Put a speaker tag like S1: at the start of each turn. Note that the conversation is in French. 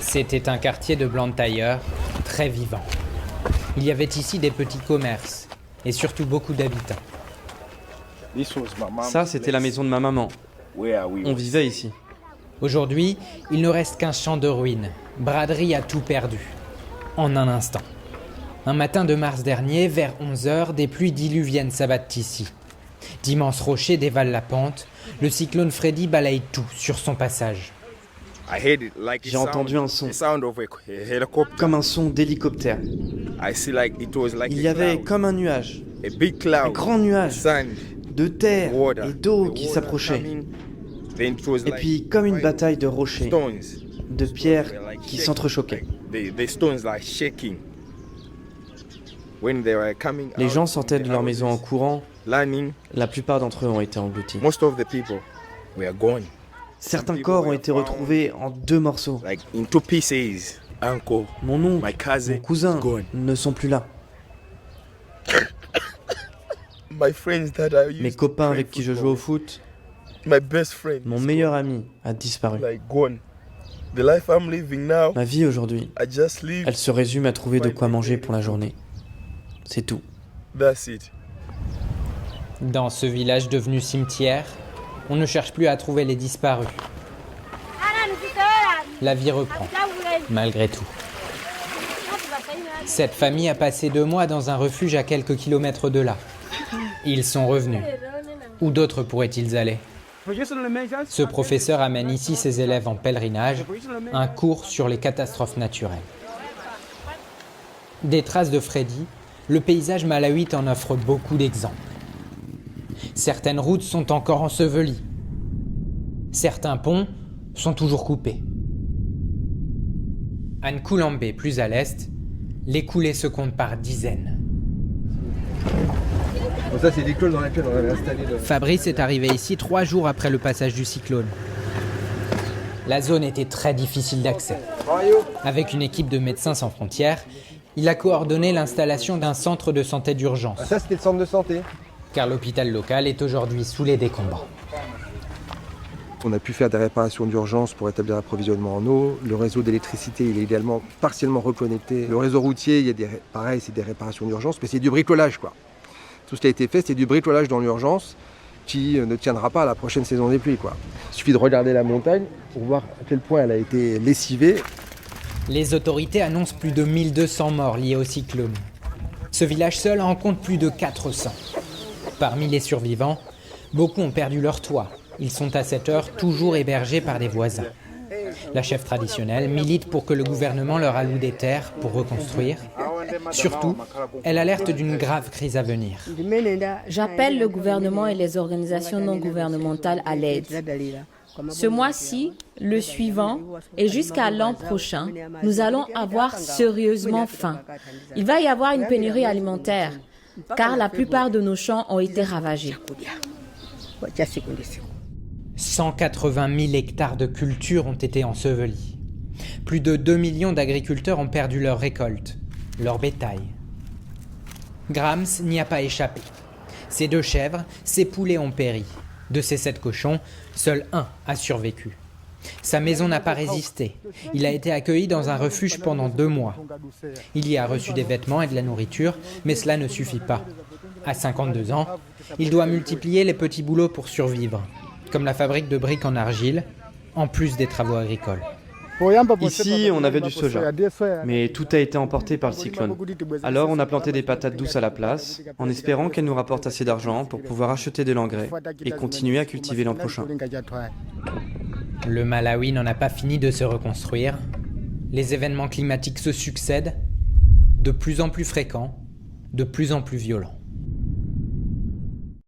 S1: C'était un quartier de Blantyre très vivant. Il y avait ici des petits commerces et surtout beaucoup d'habitants.
S2: Ça, c'était la maison de ma maman. On vivait ici.
S1: Aujourd'hui, il ne reste qu'un champ de ruines. Braderie a tout perdu. En un instant. Un matin de mars dernier, vers 11h, des pluies diluviennes s'abattent ici. D'immenses rochers dévalent la pente. Le cyclone Freddy balaye tout sur son passage.
S2: J'ai entendu un son, comme un son d'hélicoptère. Il y avait comme un nuage, un grand nuage de terre et d'eau qui s'approchait. Et puis comme une bataille de rochers, de pierres qui s'entrechoquaient. Les gens sortaient de leur maison en courant. La plupart d'entre eux ont été engloutis. Certains corps ont été retrouvés en 2 morceaux. Mon oncle, mon cousin ne sont plus là. Mes copains avec qui je joue au foot, mon meilleur ami a disparu. Ma vie aujourd'hui, elle se résume à trouver de quoi manger pour la journée. C'est tout.
S1: Dans ce village devenu cimetière, on ne cherche plus à trouver les disparus. La vie reprend, malgré tout. Cette famille a passé 2 mois dans un refuge à quelques kilomètres de là. Ils sont revenus. Où d'autres pourraient-ils aller ? Ce professeur amène ici ses élèves en pèlerinage, un cours sur les catastrophes naturelles. Des traces de Freddy, le paysage malawite en offre beaucoup d'exemples. Certaines routes sont encore ensevelies. Certains ponts sont toujours coupés. À Nkulambé, plus à l'est, les coulées se comptent par dizaines.
S3: Bon, ça, c'est l'école dans laquelle on avait installé le...
S1: Fabrice est arrivé ici 3 jours après le passage du cyclone. La zone était très difficile d'accès. Avec une équipe de Médecins sans frontières, il a coordonné l'installation d'un centre de santé d'urgence.
S3: Ça, c'était le centre de santé.
S1: Car l'hôpital local est aujourd'hui sous les décombres.
S3: On a pu faire des réparations d'urgence pour établir l'approvisionnement en eau. Le réseau d'électricité, il est également partiellement reconnecté. Le réseau routier, il y a pareil, c'est des réparations d'urgence, mais c'est du bricolage, quoi. Tout ce qui a été fait, c'est du bricolage dans l'urgence qui ne tiendra pas à la prochaine saison des pluies, quoi. Il suffit de regarder la montagne pour voir à quel point elle a été lessivée.
S1: Les autorités annoncent plus de 1200 morts liés au cyclone. Ce village seul en compte plus de 400. Parmi les survivants, beaucoup ont perdu leur toit. Ils sont à cette heure toujours hébergés par des voisins. La chef traditionnelle milite pour que le gouvernement leur alloue des terres pour reconstruire. Surtout, elle alerte d'une grave crise à venir.
S4: J'appelle le gouvernement et les organisations non gouvernementales à l'aide. Ce mois-ci, le suivant et jusqu'à l'an prochain, nous allons avoir sérieusement faim. Il va y avoir une pénurie alimentaire, car la plupart de nos champs ont été ravagés.
S1: 180 000 hectares de cultures ont été ensevelis. Plus de 2 millions d'agriculteurs ont perdu leur récolte, leur bétail. Grams n'y a pas échappé. Ses 2 chèvres, ses poulets ont péri. De ses 7 cochons, seul un a survécu. Sa maison n'a pas résisté. Il a été accueilli dans un refuge pendant 2 mois. Il y a reçu des vêtements et de la nourriture, mais cela ne suffit pas. À 52 ans, il doit multiplier les petits boulots pour survivre, comme la fabrique de briques en argile, en plus des travaux agricoles.
S2: Ici, on avait du soja, mais tout a été emporté par le cyclone. Alors, on a planté des patates douces à la place, en espérant qu'elles nous rapportent assez d'argent pour pouvoir acheter de l'engrais et continuer à cultiver l'an prochain.
S1: Le Malawi n'en a pas fini de se reconstruire. Les événements climatiques se succèdent, de plus en plus fréquents, de plus en plus violents.